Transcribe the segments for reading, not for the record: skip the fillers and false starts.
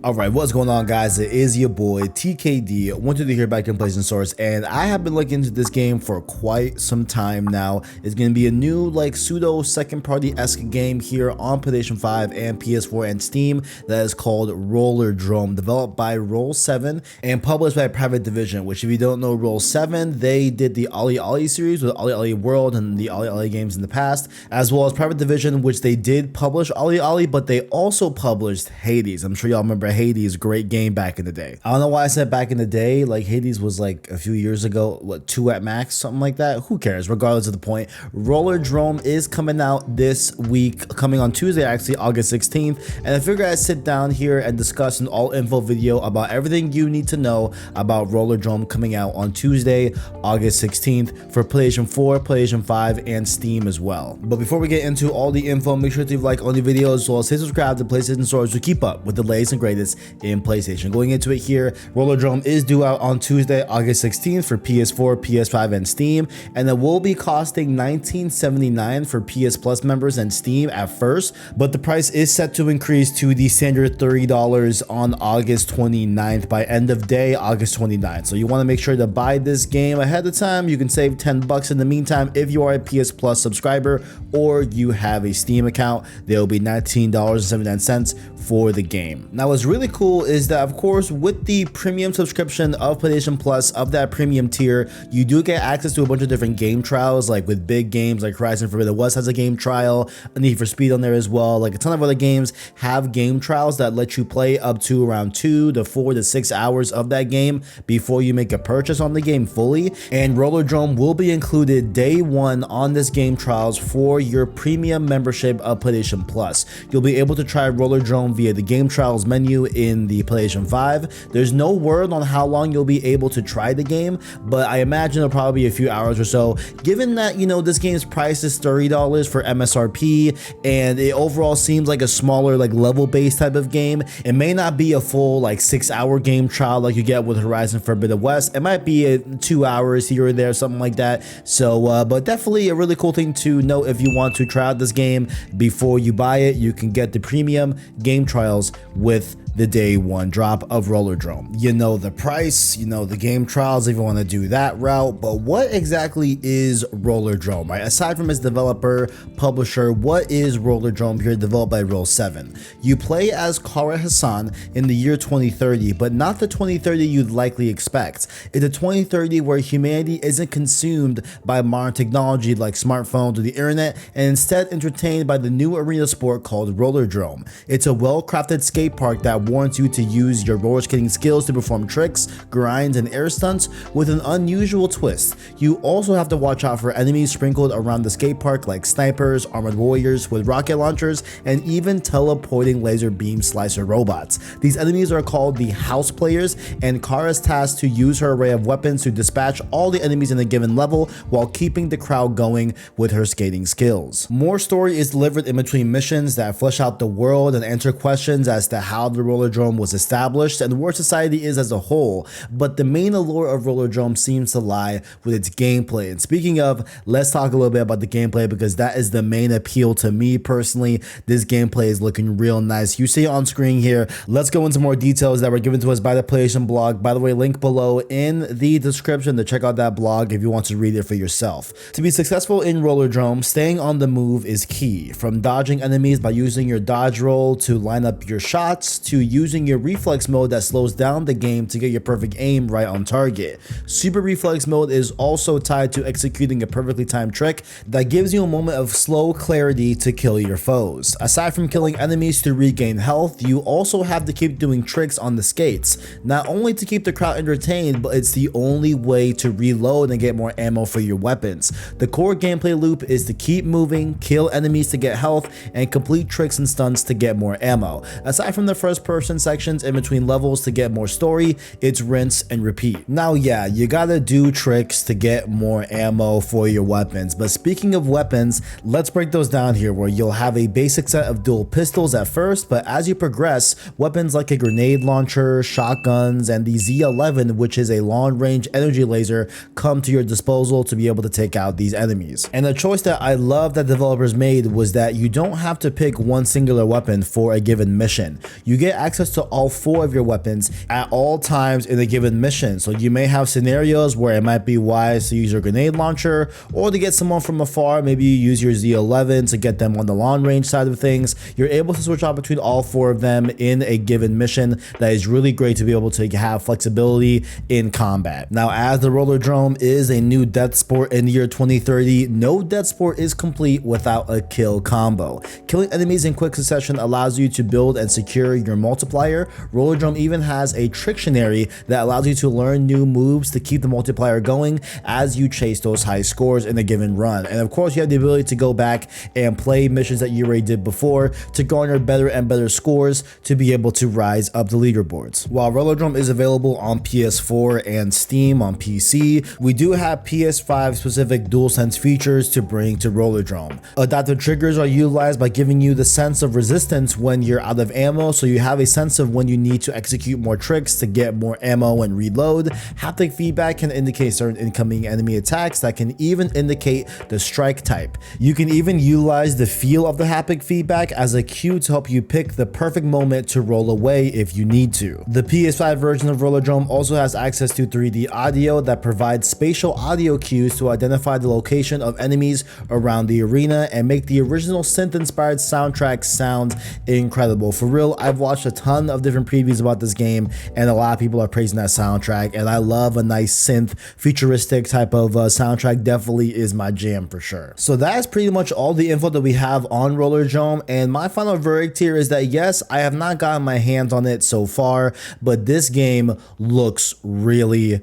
Alright, what's going on, guys? It is your boy TKD. Wanted to hear back in PlayStation Source, and I have been looking into this game for quite some time now. It's going to be a new pseudo second party-esque game here on PlayStation 5 and PS4 and Steam that is called Rollerdrome, developed by Roll7 and published by Private Division, which, if you don't know Roll7, they did the Ollie Ollie series with Ollie Ollie World and the Ollie Ollie games in the past, as well as Private Division, which they did publish Ollie Ollie, but they also published Hades. I'm sure y'all remember Hades, great game back in the day. I don't know why I said back in the day, Hades was a few years ago, what, 2 at max, something like that. Who cares? Regardless of the point, Rollerdrome is coming out this week, coming on Tuesday, actually, August 16th. And I figured I'd sit down here and discuss an all info video about everything you need to know about Rollerdrome coming out on Tuesday, August 16th for PlayStation 4, PlayStation 5, and Steam as well. But before we get into all the info, make sure to leave a like on the video, as well as hit subscribe to PlayStation Source to keep up with the latest and greatest in PlayStation. Going into it here, Rollerdrome is due out on Tuesday, August 16th for PS4, PS5, and Steam, and it will be costing $19.79 for PS Plus members and Steam at first, but the price is set to increase to the standard $30 on August 29th by end of day, August 29th. So you want to make sure to buy this game ahead of time. You can save $10 in the meantime if you are a PS Plus subscriber or you have a Steam account. There will be $19.79 for the game. Now, what's really cool is that, of course, with the premium subscription of PlayStation Plus, of that premium tier, you do get access to a bunch of different game trials, like with big games like Horizon Forbidden West has a game trial, a Need for Speed on there as well. A ton of other games have game trials that let you play up to around 2 to 4 to 6 hours of that game before you make a purchase on the game fully. And Rollerdrome will be included day one on this game trials for your premium membership of PlayStation Plus. You'll be able to try Rollerdrome via the game trials menu in the PlayStation 5. There's no word on how long you'll be able to try the game, but I imagine it'll probably be a few hours or so, given that, this game's price is $30 for MSRP, and it overall seems like a smaller, level-based type of game. It may not be a full 6-hour game trial like you get with Horizon Forbidden West. It might be 2 hours here or there, something like that. So but definitely a really cool thing to note. If you want to try out this game before you buy it, you can get the premium game trials with the day one drop of Rollerdrome. The price, the game trials if you want to do that route, but what exactly is Rollerdrome, right? Aside from its developer, publisher, what is Rollerdrome here, developed by Roll7? You play as Kara Hassan in the year 2030, but not the 2030 you'd likely expect. It's a 2030 where humanity isn't consumed by modern technology like smartphones or the internet, and instead entertained by the new arena sport called Rollerdrome. It's a well-crafted skate park that warrants you to use your roller skating skills to perform tricks, grinds, and air stunts with an unusual twist. You also have to watch out for enemies sprinkled around the skate park like snipers, armored warriors with rocket launchers, and even teleporting laser beam slicer robots. These enemies are called the house players, and Kara's tasked to use her array of weapons to dispatch all the enemies in a given level while keeping the crowd going with her skating skills. More story is delivered in between missions that flesh out the world and answer questions as to how the Rollerdrome was established and where society is as a whole, but the main allure of Rollerdrome seems to lie with its gameplay. And speaking of, let's talk a little bit about the gameplay, because that is the main appeal to me personally. This gameplay is looking real nice. You see it on screen here. Let's go into more details that were given to us by the PlayStation blog. By the way, link below in the description to check out that blog if you want to read it for yourself. To be successful in Rollerdrome, staying on the move is key. From dodging enemies by using your dodge roll, to line up your shots, to using your reflex mode that slows down the game to get your perfect aim right on target. Super reflex mode is also tied to executing a perfectly timed trick that gives you a moment of slow clarity to kill your foes. Aside from killing enemies to regain health, you also have to keep doing tricks on the skates, not only to keep the crowd entertained, but it's the only way to reload and get more ammo for your weapons. The core gameplay loop is to keep moving, kill enemies to get health, and complete tricks and stunts to get more ammo. Aside from the first person sections in between levels to get more story, it's rinse and repeat. Now, yeah, you gotta do tricks to get more ammo for your weapons, but speaking of weapons, let's break those down here, where you'll have a basic set of dual pistols at first, but as you progress, weapons like a grenade launcher, shotguns, and the Z11, which is a long-range energy laser, come to your disposal to be able to take out these enemies. And a choice that I love that developers made was that you don't have to pick one singular weapon for a given mission. You get access to all 4 of your weapons at all times in a given mission. So you may have scenarios where it might be wise to use your grenade launcher, or to get someone from afar, maybe you use your Z11 to get them on the long range side of things. You're able to switch out between all 4 of them in a given mission. That is really great to be able to have flexibility in combat. Now, as the Rollerdrome is a new death sport in the year 2030, no death sport is complete without a kill combo. Killing enemies in quick succession allows you to build and secure your multiplier. Rollerdrome even has a Trictionary that allows you to learn new moves to keep the multiplier going as you chase those high scores in a given run. And of course, you have the ability to go back and play missions that you already did before to garner better and better scores to be able to rise up the leaderboards. While Rollerdrome is available on PS4 and Steam on PC, we do have PS5 specific DualSense features to bring to Rollerdrome. Adaptive triggers are utilized by giving you the sense of resistance when you're out of ammo, so you have a sense of when you need to execute more tricks to get more ammo and reload. Haptic feedback can indicate certain incoming enemy attacks that can even indicate the strike type. You can even utilize the feel of the haptic feedback as a cue to help you pick the perfect moment to roll away if you need to. The PS5 version of Rollerdrome also has access to 3D audio that provides spatial audio cues to identify the location of enemies around the arena and make the original synth-inspired soundtrack sound incredible. For real, I've watched a ton of different previews about this game, and a lot of people are praising that soundtrack, and I love a nice synth futuristic type of soundtrack. Definitely is my jam for sure. So that's pretty much all the info that we have on Rollerdrome, and my final verdict here is that yes, I have not gotten my hands on it so far, but this game looks really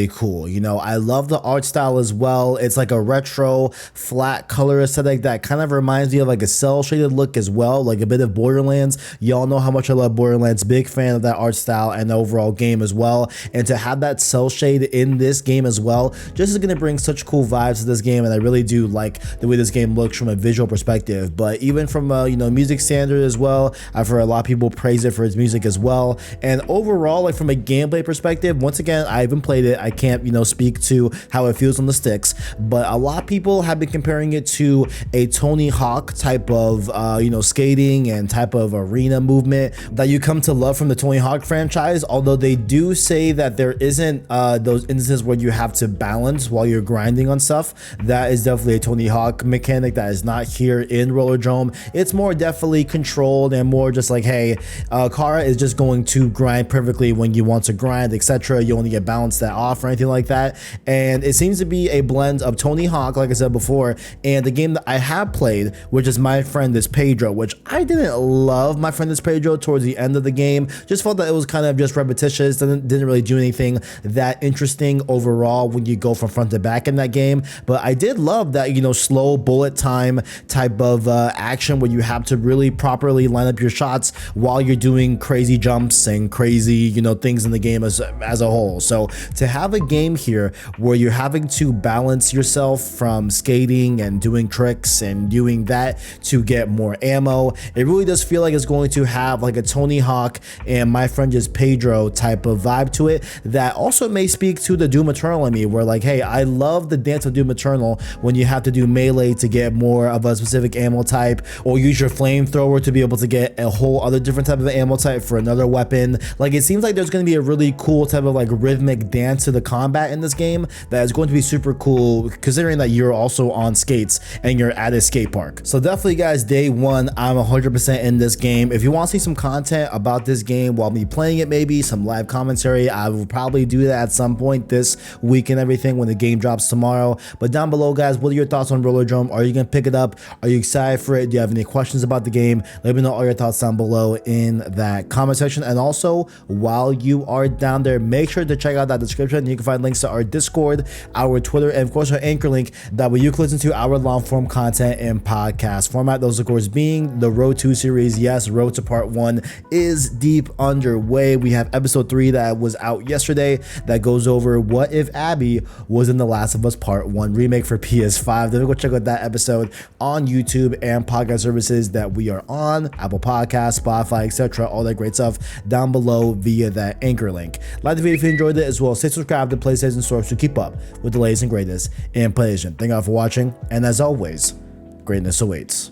cool. You know, I love the art style as well. It's like a retro flat color aesthetic that kind of reminds me of like a cell shaded look as well, like a bit of Borderlands. Y'all know how much I love Borderlands, big fan of that art style and the overall game as well, and to have that cell shade in this game as well just is going to bring such cool vibes to this game, and I really do like the way this game looks from a visual perspective. But even from a, you know, music standard as well, I've heard a lot of people praise it for its music as well, and overall, like from a gameplay perspective, once again, I haven't played it. I can't, you know, speak to how it feels on the sticks, but a lot of people have been comparing it to a Tony Hawk type of, you know, skating and type of arena movement that you come to love from the Tony Hawk franchise. Although they do say that there isn't those instances where you have to balance while you're grinding on stuff. That is definitely a Tony Hawk mechanic that is not here in Rollerdrome. It's more definitely controlled and more just like, hey, Kara is just going to grind perfectly when you want to grind, etc. You only get balanced that off or anything like that, and it seems to be a blend of Tony Hawk, like I said before, and the game that I have played, which is My Friend is Pedro, which I didn't love. My Friend is Pedro towards the end of the game, just felt that it was kind of just repetitious, didn't really do anything that interesting overall when you go from front to back in that game. But I did love that, you know, slow bullet time type of action where you have to really properly line up your shots while you're doing crazy jumps and crazy, you know, things in the game as a whole. So to have a game here where you're having to balance yourself from skating and doing tricks and doing that to get more ammo, it really does feel like it's going to have like a Tony Hawk and My Friend is Pedro type of vibe to it that also may speak to the Doom Eternal in me, where like, hey, I love the dance of Doom Eternal when you have to do melee to get more of a specific ammo type, or use your flamethrower to be able to get a whole other different type of ammo type for another weapon. Like, it seems like there's going to be a really cool type of like rhythmic dance to the combat in this game that is going to be super cool, considering that you're also on skates and you're at a skate park. So definitely guys, day one, I'm 100% in this game. If you want to see some content about this game while me playing it, maybe some live commentary, I will probably do that at some point this week and everything when the game drops tomorrow. But down below guys, what are your thoughts on Rollerdrome? Are you gonna pick it up? Are you excited for it? Do you have any questions about the game? Let me know all your thoughts down below in that comment section. And also, while you are down there, make sure to check out that description. You can find links to our Discord, our Twitter, and of course our Anchor link that way you can listen to our long form content in podcast format. Those of course being the Road 2 series. Yes, Road to Part 1 is deep underway. We have episode 3 that was out yesterday that goes over what if Abby was in The Last of Us Part 1 remake for PS5. Then go check out that episode on YouTube and podcast services that we are on, Apple Podcasts, Spotify, etc. All that great stuff down below via that Anchor link. Like the video if you enjoyed it as well. Stay subscribed to PlayStation Source to keep up with the latest and greatest in PlayStation. Thank you all for watching, and as always, greatness awaits.